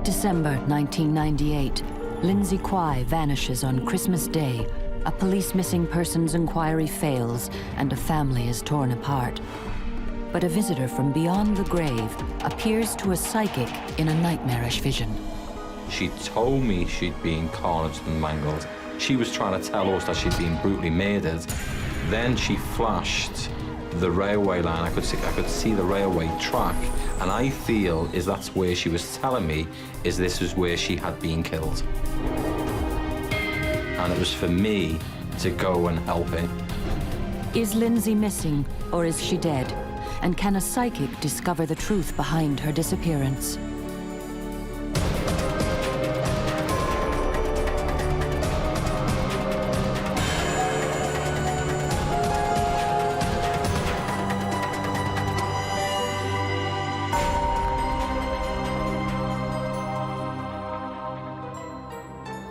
December 1998, Lindsay Quay vanishes on Christmas Day. A police missing persons inquiry fails, and a family is torn apart. But a visitor from beyond the grave appears to a psychic in a nightmarish vision. She told me she'd been carnaged and mangled. She was trying to tell us that she'd been brutally murdered. Then she flashed the railway line. I could see the railway track, and I feel that's where she was telling me this is where she had been killed. And it was for me to go and help her. Is Lindsay missing, or is she dead? And can a psychic discover the truth behind her disappearance?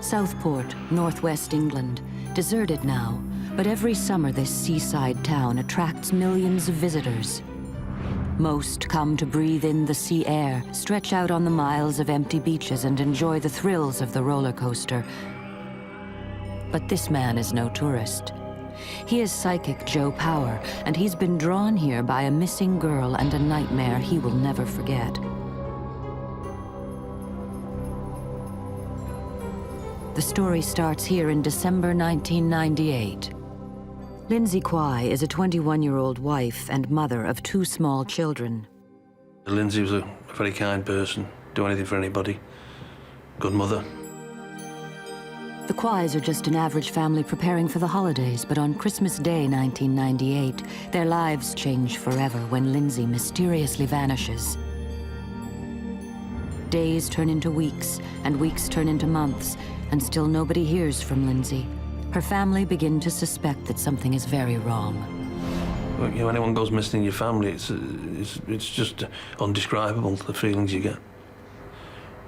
Southport, northwest England, deserted now, but every summer this seaside town attracts millions of visitors. Most come to breathe in the sea air, stretch out on the miles of empty beaches and enjoy the thrills of the roller coaster. But this man is no tourist. He is psychic Joe Power, and he's been drawn here by a missing girl and a nightmare he will never forget. The story starts here in December 1998. Lindsay Quay is a 21-year-old wife and mother of 2 small children. Lindsay was a very kind person, do anything for anybody. Good mother. The Quays are just an average family preparing for the holidays, but on Christmas Day 1998, their lives change forever when Lindsay mysteriously vanishes. Days turn into weeks, and weeks turn into months, and still nobody hears from Lindsay. Her family begin to suspect that something is very wrong. Well, you know, anyone goes missing in your family, it's just undescribable, the feelings you get.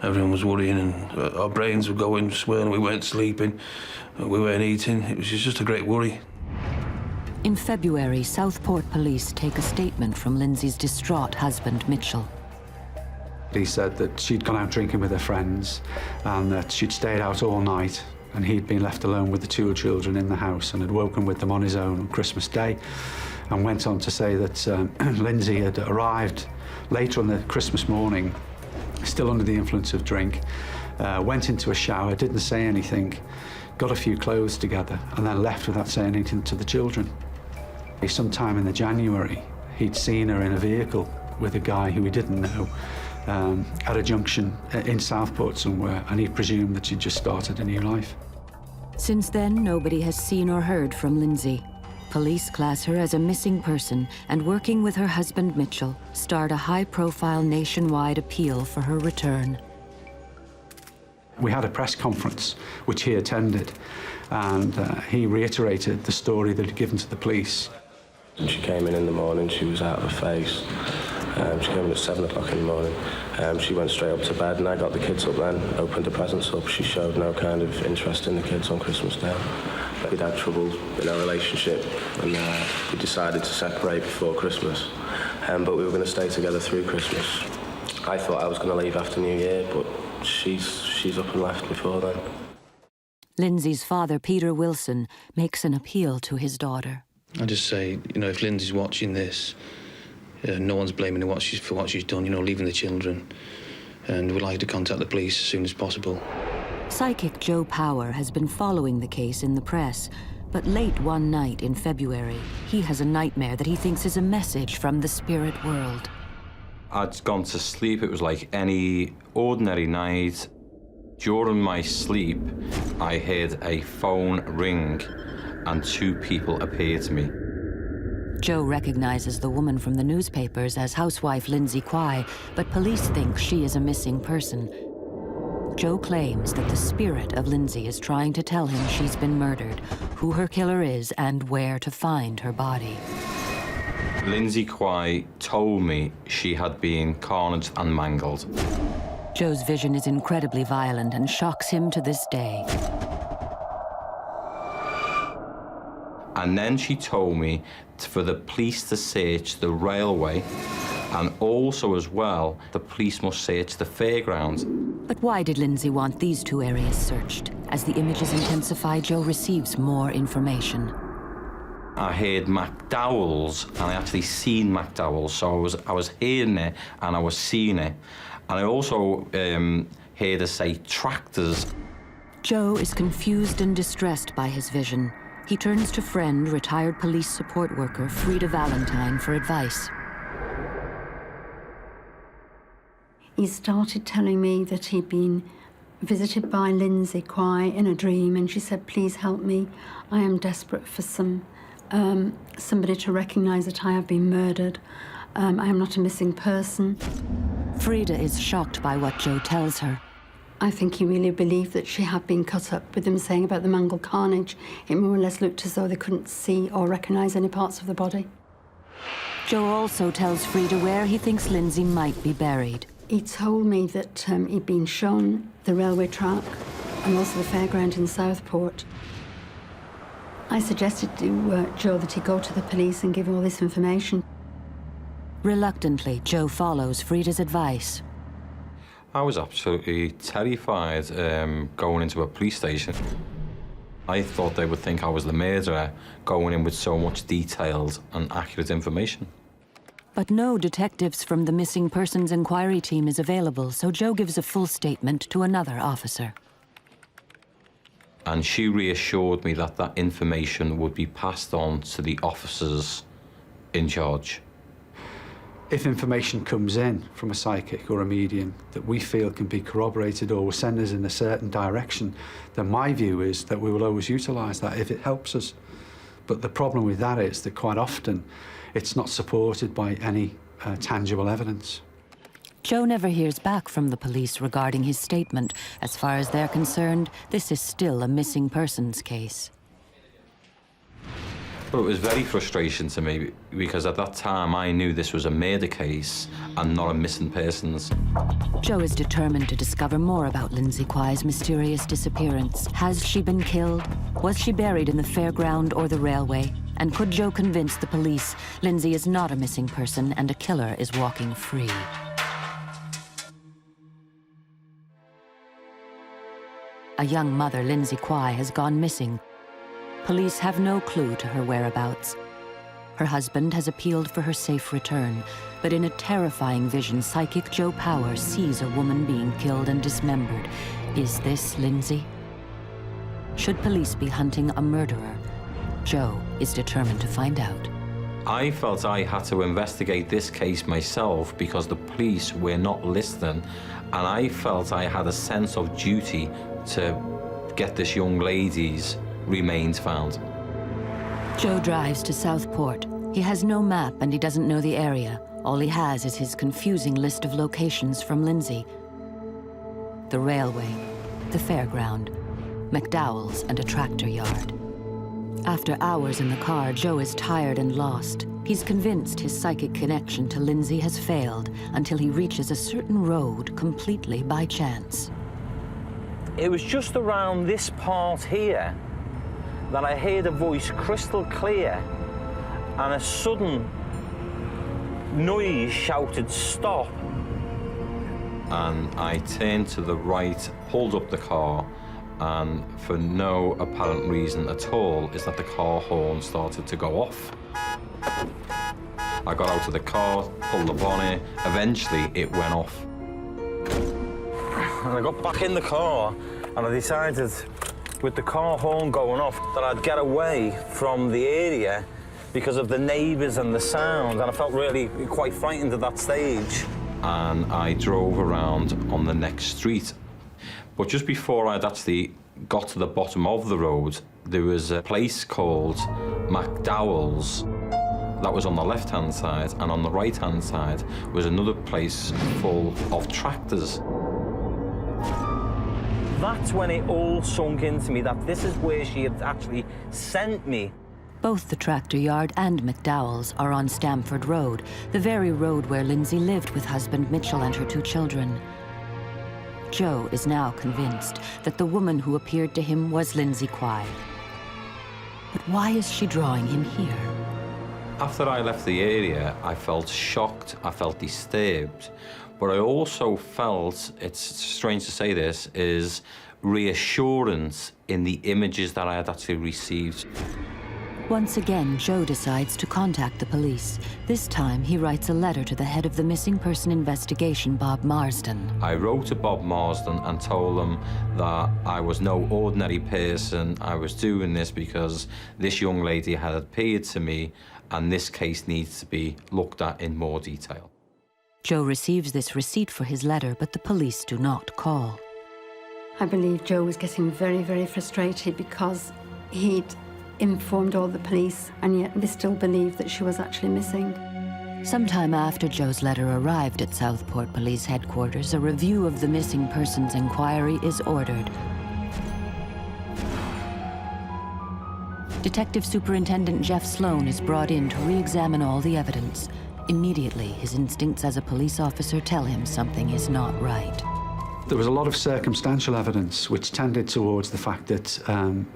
Everyone was worrying, and our brains were going, swirling, we weren't sleeping, we weren't eating. It was just a great worry. In February, Southport police take a statement from Lindsay's distraught husband, Mitchell. He said that she'd gone out drinking with her friends and that she'd stayed out all night, and he'd been left alone with the 2 children in the house and had woken with them on his own on Christmas Day, and went on to say that Lindsay had arrived later on the Christmas morning, still under the influence of drink, went into a shower, didn't say anything, got a few clothes together, and then left without saying anything to the children. Sometime in the January, he'd seen her in a vehicle with a guy who he didn't know, at a junction in Southport somewhere, and he presumed that she'd just started a new life. Since then, nobody has seen or heard from Lindsay. Police class her as a missing person, and working with her husband Mitchell, start a high-profile nationwide appeal for her return. We had a press conference, which he attended, and he reiterated the story that he'd given to the police. She came in the morning, she was out of her face. She came in at 7 o'clock in the morning. She went straight up to bed, and I got the kids up then, opened the presents up. She showed no kind of interest in the kids on Christmas Day. We'd had trouble in our relationship, and we decided to separate before Christmas. But we were going to stay together through Christmas. I thought I was going to leave after New Year, but she's up and left before then. Lindsay's father, Peter Wilson, makes an appeal to his daughter. I just say, you know, if Lindsay's watching this, no one's blaming her for what she's done, you know, leaving the children. And we'd like to contact the police as soon as possible. Psychic Joe Power has been following the case in the press, but late one night in February, he has a nightmare that he thinks is a message from the spirit world. I'd gone to sleep. It was like any ordinary night. During my sleep, I heard a phone ring, and 2 people appeared to me. Joe recognizes the woman from the newspapers as housewife Lindsay Quay, but police think she is a missing person. Joe claims that the spirit of Lindsay is trying to tell him she's been murdered, who her killer is, and where to find her body. Lindsay Quay told me she had been carnaged and mangled. Joe's vision is incredibly violent and shocks him to this day. And then she told me for the police to search the railway, and also as well, the police must search the fairground. But why did Lindsay want these two areas searched? As the images intensify, Joe receives more information. I heard McDowell's, and I actually seen McDowell's, so I was hearing it and I was seeing it. And I also heard her say tractors. Joe is confused and distressed by his vision. He turns to friend, retired police support worker Frida Valentine, for advice. He started telling me that he'd been visited by Lynsey Quay in a dream, and she said, "Please help me. I am desperate for somebody to recognise that I have been murdered. I am not a missing person." Frida is shocked by what Joe tells her. I think he really believed that she had been cut up. With him saying about the mangled carnage, it more or less looked as though they couldn't see or recognise any parts of the body. Joe also tells Frida where he thinks Lindsay might be buried. He told me that he'd been shown the railway track and also the Fairground in Southport. I suggested to Joe that he go to the police and give all this information. Reluctantly, Joe follows Frida's advice. I was absolutely terrified going into a police station. I thought they would think I was the murderer, going in with so much detailed and accurate information. But no detectives from the Missing Persons Inquiry Team is available, so Joe gives a full statement to another officer. And she reassured me that that information would be passed on to the officers in charge. If information comes in from a psychic or a medium that we feel can be corroborated or will send us in a certain direction, then my view is that we will always utilise that if it helps us. But the problem with that is that quite often it's not supported by any tangible evidence. Joe never hears back from the police regarding his statement. As far as they're concerned, this is still a missing persons case. But it was very frustrating to me because at that time I knew this was a murder case and not a missing persons. Joe is determined to discover more about Lynsey Quay's mysterious disappearance. Has she been killed? Was she buried in the fairground or the railway? And could Joe convince the police Lindsay is not a missing person and a killer is walking free? A young mother, Lynsey Quay, has gone missing. Police have no clue to her whereabouts. Her husband has appealed for her safe return, but in a terrifying vision, psychic Joe Power sees a woman being killed and dismembered. Is this Lindsay? Should police be hunting a murderer? Joe is determined to find out. I felt I had to investigate this case myself because the police were not listening, and I felt I had a sense of duty to get this young lady's remains found. Joe drives to Southport. He has no map and he doesn't know the area. All he has is his confusing list of locations from Lindsay. The railway, the fairground, McDowell's, and a tractor yard. After hours in the car, Joe is tired and lost. He's convinced his psychic connection to Lindsay has failed until he reaches a certain road completely by chance. It was just around this part here that I heard a voice crystal clear, and a sudden noise shouted, "Stop!" And I turned to the right, pulled up the car, and for no apparent reason at all is that the car horn started to go off. I got out of the car, pulled the bonnet, eventually it went off. And I got back in the car and I decided, with the car horn going off, that I'd get away from the area because of the neighbours and the sound, and I felt really quite frightened at that stage. And I drove around on the next street. But just before I'd actually got to the bottom of the road, there was a place called McDowell's that was on the left-hand side, and on the right-hand side was another place full of tractors. That's when it all sunk into me that this is where she had actually sent me. Both the tractor yard and McDowell's are on Stamford Road, the very road where Lindsay lived with husband Mitchell and her 2 children. Joe is now convinced that the woman who appeared to him was Lynsey Quay. But why is she drawing him here? After I left the area, I felt shocked, I felt disturbed, But I also felt, it's strange to say this, is reassurance in the images that I had actually received. Once again, Joe decides to contact the police. This time, he writes a letter to the head of the missing person investigation, Bob Marsden. I wrote to Bob Marsden and told him that I was no ordinary person. I was doing this because this young lady had appeared to me, and this case needs to be looked at in more detail. Joe receives this receipt for his letter, but the police do not call. I believe Joe was getting very, very frustrated because he'd informed all the police, and yet they still believed that she was actually missing. Sometime after Joe's letter arrived at Southport Police Headquarters, a review of the missing persons inquiry is ordered. Detective Superintendent Jeff Sloan is brought in to re-examine all the evidence. Immediately, his instincts as a police officer tell him something is not right. There was a lot of circumstantial evidence which tended towards the fact that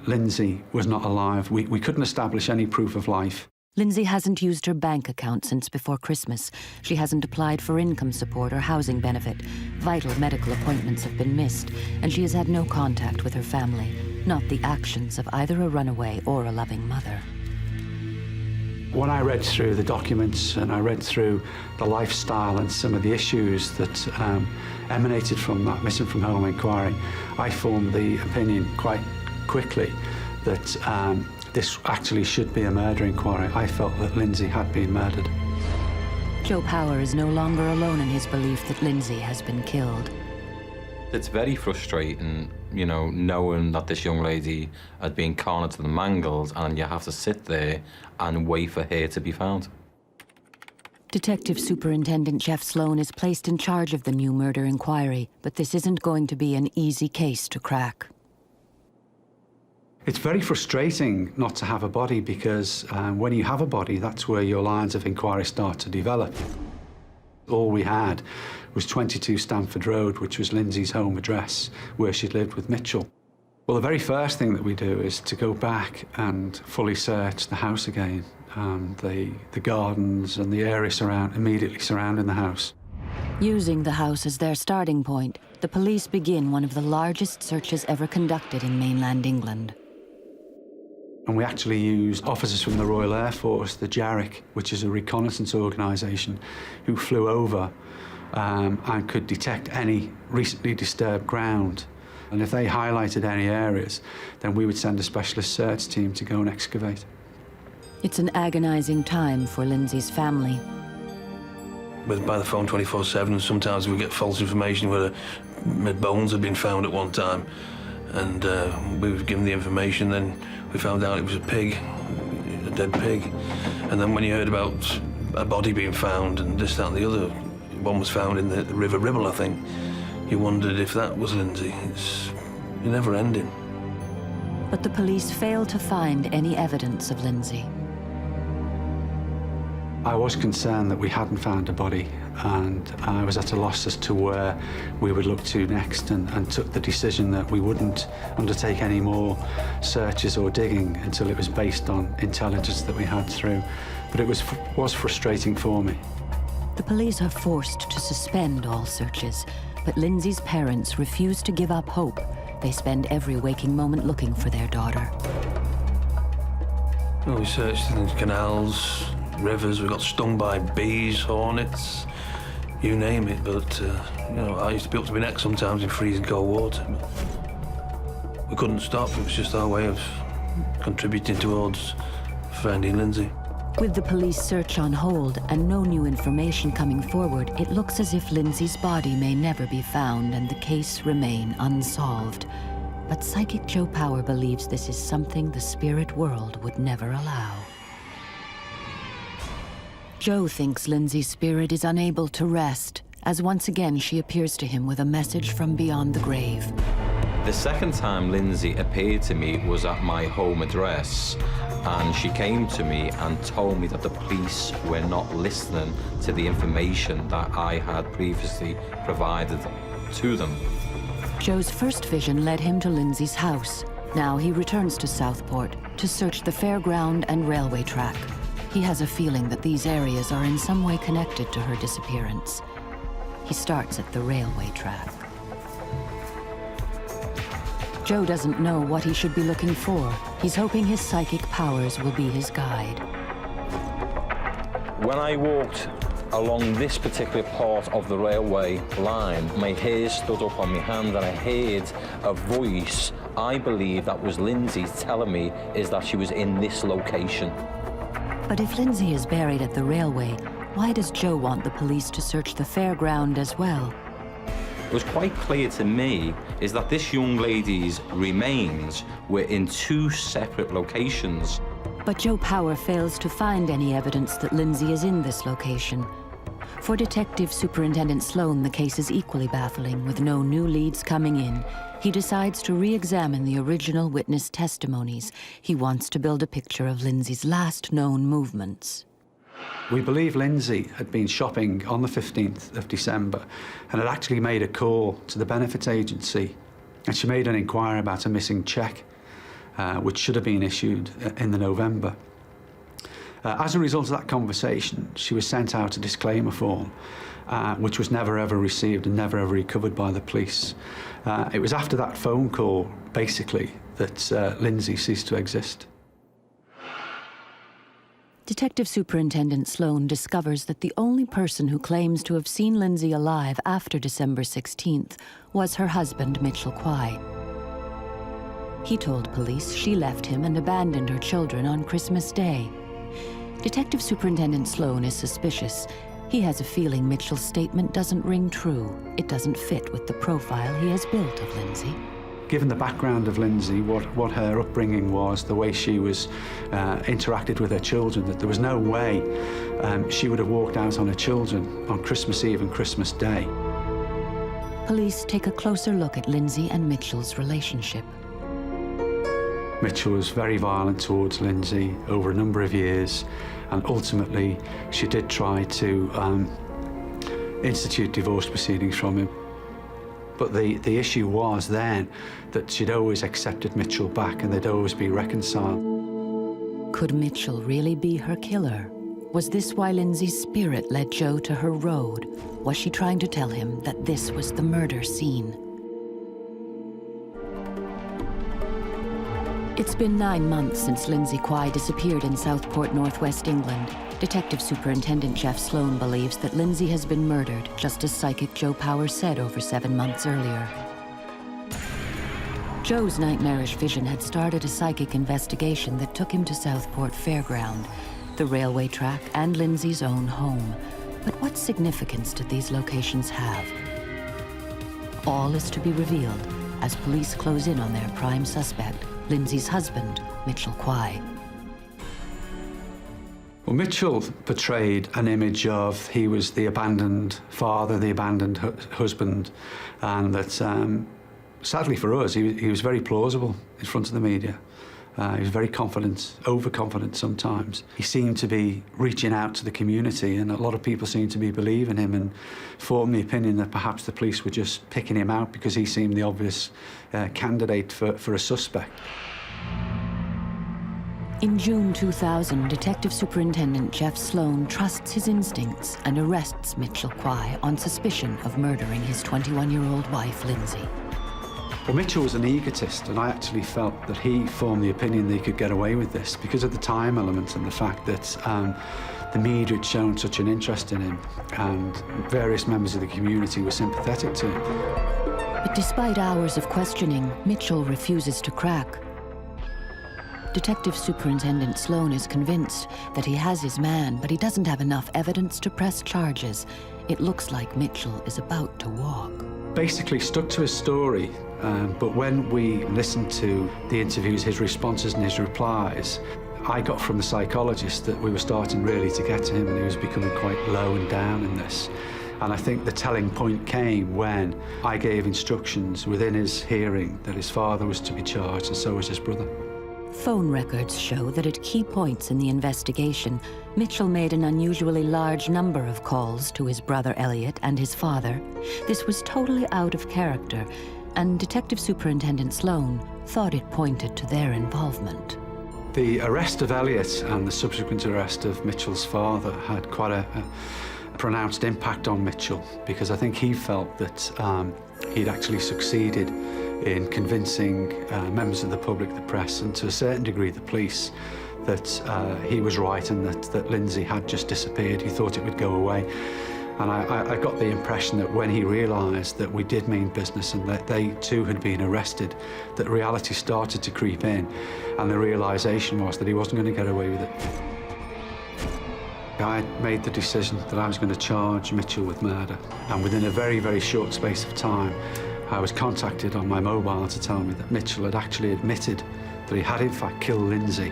Lindsay was not alive. We couldn't establish any proof of life. Lindsay hasn't used her bank account since before Christmas. She hasn't applied for income support or housing benefit. Vital medical appointments have been missed, and she has had no contact with her family, not the actions of either a runaway or a loving mother. When I read through the documents and I read through the lifestyle and some of the issues that emanated from that missing from home inquiry, I formed the opinion quite quickly that this actually should be a murder inquiry. I felt that Lindsay had been murdered. Joe Power is no longer alone in his belief that Lindsay has been killed. It's very frustrating, you know, knowing that this young lady had been cornered and mangled, and you have to sit there and wait for her to be found. Detective Superintendent Jeff Sloan is placed in charge of the new murder inquiry, but this isn't going to be an easy case to crack. It's very frustrating not to have a body because when you have a body, that's where your lines of inquiry start to develop. All we had was 22 Stamford Road, which was Lindsay's home address, where she'd lived with Mitchell. Well, the very first thing that we do is to go back and fully search the house again, the gardens and the area immediately surrounding the house. Using the house as their starting point, the police begin one of the largest searches ever conducted in mainland England. And we actually used officers from the Royal Air Force, the JARIC, which is a reconnaissance organisation, who flew over and could detect any recently disturbed ground. And if they highlighted any areas, then we would send a specialist search team to go and excavate. It's an agonizing time for Lindsay's family. We're by the phone 24/7, and sometimes we get false information where bones had been found at one time. And we were given the information, then we found out it was a pig, a dead pig. And then when you heard about a body being found and this, that and the other, one was found in the River Ribble, I think, you wondered if that was Lindsay. It's never ending. But the police failed to find any evidence of Lindsay. I was concerned that we hadn't found a body, and I was at a loss as to where we would look to next, and took the decision that we wouldn't undertake any more searches or digging until it was based on intelligence that we had through. But it was frustrating for me. The police are forced to suspend all searches, but Lindsay's parents refuse to give up hope. They spend every waking moment looking for their daughter. Well, we searched in canals, rivers, we got stung by bees, hornets, you name it. But, you know, I used to be up to my neck sometimes in freezing cold water. We couldn't stop. It was just our way of contributing towards finding Lindsay. With the police search on hold and no new information coming forward, it looks as if Lindsay's body may never be found and the case remain unsolved. But Psychic Joe Power believes this is something the spirit world would never allow. Joe thinks Lindsay's spirit is unable to rest, as once again she appears to him with a message from beyond the grave. The second time Lindsay appeared to me was at my home address, and she came to me and told me that the police were not listening to the information that I had previously provided to them. Joe's first vision led him to Lindsay's house. Now he returns to Southport to search the Fairground and railway track. He has a feeling that these areas are in some way connected to her disappearance. He starts at the railway track. Joe doesn't know what he should be looking for. He's hoping his psychic powers will be his guide. When I walked along this particular part of the railway line, my hair stood up on my hand and I heard a voice, I believe that was Lindsay, telling me is that she was in this location. But if Lindsay is buried at the railway, why does Joe want the police to search the Fairground as well? It was quite clear to me is that this young lady's remains were in two separate locations. But Joe Power fails to find any evidence that Lindsay is in this location. For Detective Superintendent Sloan, the case is equally baffling, with no new leads coming in. He decides to re-examine the original witness testimonies. He wants to build a picture of Lindsay's last known movements. We believe Lindsay had been shopping on the 15th of December and had actually made a call to the benefits agency, and she made an inquiry about a missing cheque, which should have been issued in the November. As a result of that conversation, she was sent out a disclaimer form, which was never ever received and never ever recovered by the police. It was after that phone call, basically, that Lindsay ceased to exist. Detective Superintendent Sloan discovers that the only person who claims to have seen Lindsay alive after December 16th was her husband, Mitchell Quay. He told police she left him and abandoned her children on Christmas Day. Detective Superintendent Sloan is suspicious. He has a feeling Mitchell's statement doesn't ring true. It doesn't fit with the profile he has built of Lindsay. Given the background of Lindsay, what her upbringing was, the way she was interacted with her children, that there was no way she would have walked out on her children on Christmas Eve and Christmas Day. Police take a closer look at Lindsay and Mitchell's relationship. Mitchell was very violent towards Lindsay over a number of years, and ultimately she did try to institute divorce proceedings from him. But the issue was then that she'd always accepted Mitchell back and they'd always be reconciled. Could Mitchell really be her killer? Was this why Lindsay's spirit led Joe to her road? Was she trying to tell him that this was the murder scene? It's been 9 months since Lindsay Quay disappeared in Southport, northwest England. Detective Superintendent Jeff Sloan believes that Lindsay has been murdered, just as psychic Joe Power said over 7 months earlier. Joe's nightmarish vision had started a psychic investigation that took him to Southport Fairground, the railway track, and Lindsay's own home. But what significance did these locations have? All is to be revealed as police close in on their prime suspect, Lindsay's husband, Mitchell Quay. Well, Mitchell portrayed an image of he was the abandoned father, the abandoned husband, and that, sadly for us, he was very plausible in front of the media. He was very confident, overconfident sometimes. He seemed to be reaching out to the community, and a lot of people seemed to be believing him and formed the opinion that perhaps the police were just picking him out because he seemed the obvious candidate for a suspect. In June 2000, Detective Superintendent Jeff Sloan trusts his instincts and arrests Mitchell Quay on suspicion of murdering his 21-year-old wife, Lindsay. Well, Mitchell was an egotist, and I actually felt that he formed the opinion that he could get away with this because of the time element and the fact that the media had shown such an interest in him, and various members of the community were sympathetic to him. But despite hours of questioning, Mitchell refuses to crack. Detective Superintendent Sloan is convinced that he has his man, but he doesn't have enough evidence to press charges. It looks like Mitchell is about to walk. Basically stuck to his story, but when we listened to the interviews, his responses and his replies, I got from the psychologist that we were starting really to get to him and he was becoming quite low and down in this. And I think the telling point came when I gave instructions within his hearing that his father was to be charged and so was his brother. Phone records show that at key points in the investigation, Mitchell made an unusually large number of calls to his brother Elliot and his father. This was totally out of character, and Detective Superintendent Sloan thought it pointed to their involvement. The arrest of Elliot and the subsequent arrest of Mitchell's father had quite pronounced impact on Mitchell, because I think he felt that he'd actually succeeded in convincing members of the public, the press, and to a certain degree the police, that he was right and that Lindsay had just disappeared. He thought it would go away. And I got the impression that when he realised that we did mean business and that they too had been arrested, that reality started to creep in, and the realisation was that he wasn't going to get away with it. I made the decision that I was going to charge Mitchell with murder, and within a very, very short space of time, I was contacted on my mobile to tell me that Mitchell had actually admitted that he had in fact killed Lindsay.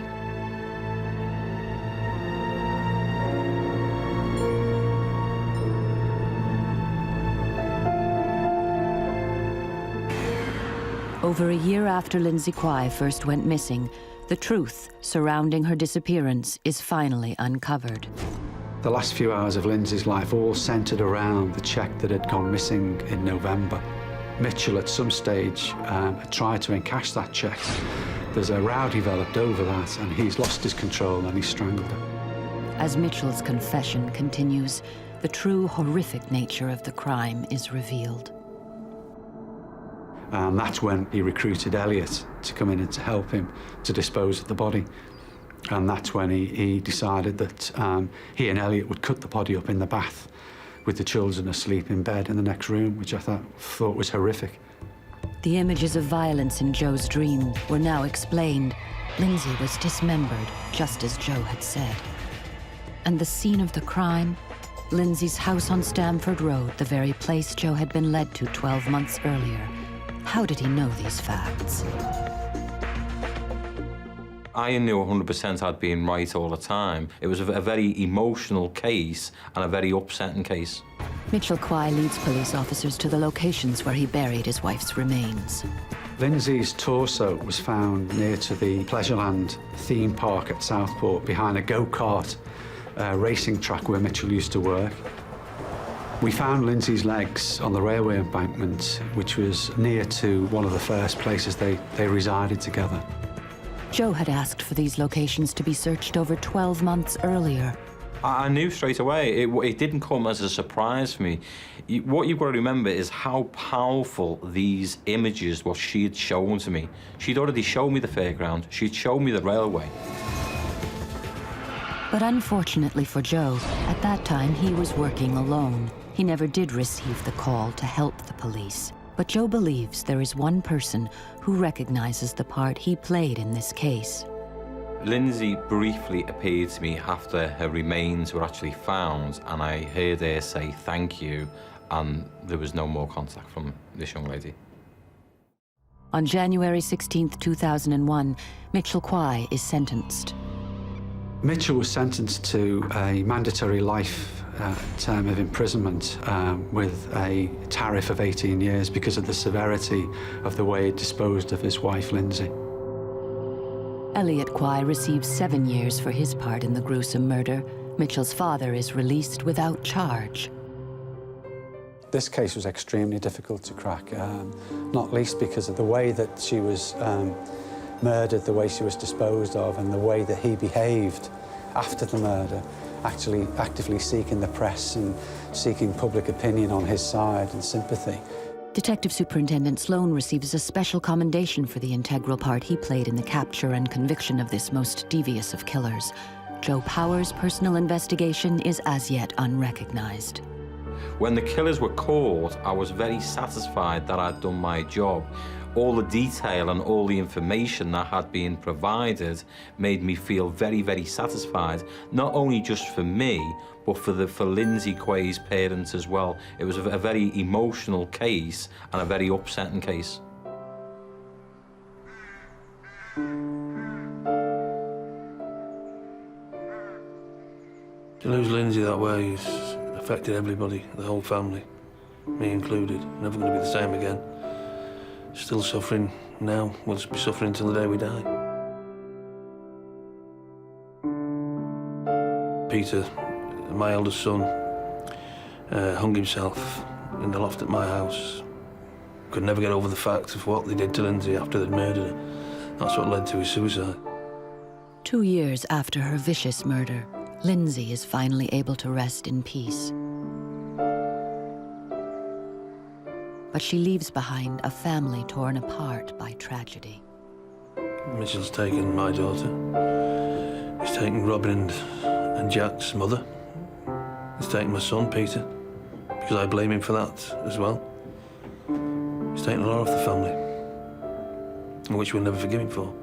Over a year after Lindsay Quay first went missing, the truth surrounding her disappearance is finally uncovered. The last few hours of Lindsay's life all centred around the cheque that had gone missing in November. Mitchell, at some stage, had tried to encash that cheque. There's a row developed over that, and he's lost his control and he's strangled her. As Mitchell's confession continues, the true horrific nature of the crime is revealed. And that's when he recruited Elliot to come in and to help him to dispose of the body. And that's when he decided that he and Elliot would cut the body up in the bath with the children asleep in bed in the next room, which I thought was horrific. The images of violence in Joe's dream were now explained. Lindsay was dismembered, just as Joe had said. And the scene of the crime? Lindsay's house on Stamford Road, the very place Joe had been led to 12 months earlier. How did he know these facts? I knew 100% I'd been right all the time. It was a very emotional case and a very upsetting case. Mitchell Quay leads police officers to the locations where he buried his wife's remains. Lindsay's torso was found near to the Pleasureland theme park at Southport, behind a go-kart racing track where Mitchell used to work. We found Lindsay's legs on the railway embankment, which was near to one of the first places they resided together. Joe had asked for these locations to be searched over 12 months earlier. I knew straight away. It didn't come as a surprise for me. What you've got to remember is how powerful these images, what she had shown to me. She'd already shown me the fairground. She'd shown me the railway. But unfortunately for Joe, at that time he was working alone. He never did receive the call to help the police. But Joe believes there is one person who recognizes the part he played in this case. Lindsay briefly appeared to me after her remains were actually found, and I heard her say thank you, and there was no more contact from this young lady. On January 16th, 2001, Mitchell Quay is sentenced. Mitchell was sentenced to a mandatory life term of imprisonment with a tariff of 18 years because of the severity of the way he disposed of his wife, Lindsay. Elliot Quay receives 7 years for his part in the gruesome murder. Mitchell's father is released without charge. This case was extremely difficult to crack, not least because of the way that she was murdered, the way she was disposed of, and the way that he behaved after the murder, actually actively seeking the press and seeking public opinion on his side and sympathy. Detective Superintendent Sloan receives a special commendation for the integral part he played in the capture and conviction of this most devious of killers. Joe Power's personal investigation is as yet unrecognized. When the killers were caught, I was very satisfied that I'd done my job. All the detail and all the information that had been provided made me feel very, very satisfied, not only just for me, but for Lindsay Quay's parents as well. It was a very emotional case and a very upsetting case. To lose Lindsay that way has affected everybody, the whole family, me included. Never going to be the same again. Still suffering now. We'll just be suffering until the day we die. Peter, my eldest son, hung himself in the loft at my house. Could never get over the fact of what they did to Lindsay after they'd murdered her. That's what led to his suicide. 2 years after her vicious murder, Lindsay is finally able to rest in peace. but she leaves behind a family torn apart by tragedy. Mitchell's taken my daughter. He's taken Robin and Jack's mother. He's taken my son, Peter, because I blame him for that as well. He's taken a lot off the family, which we'll never forgive him for.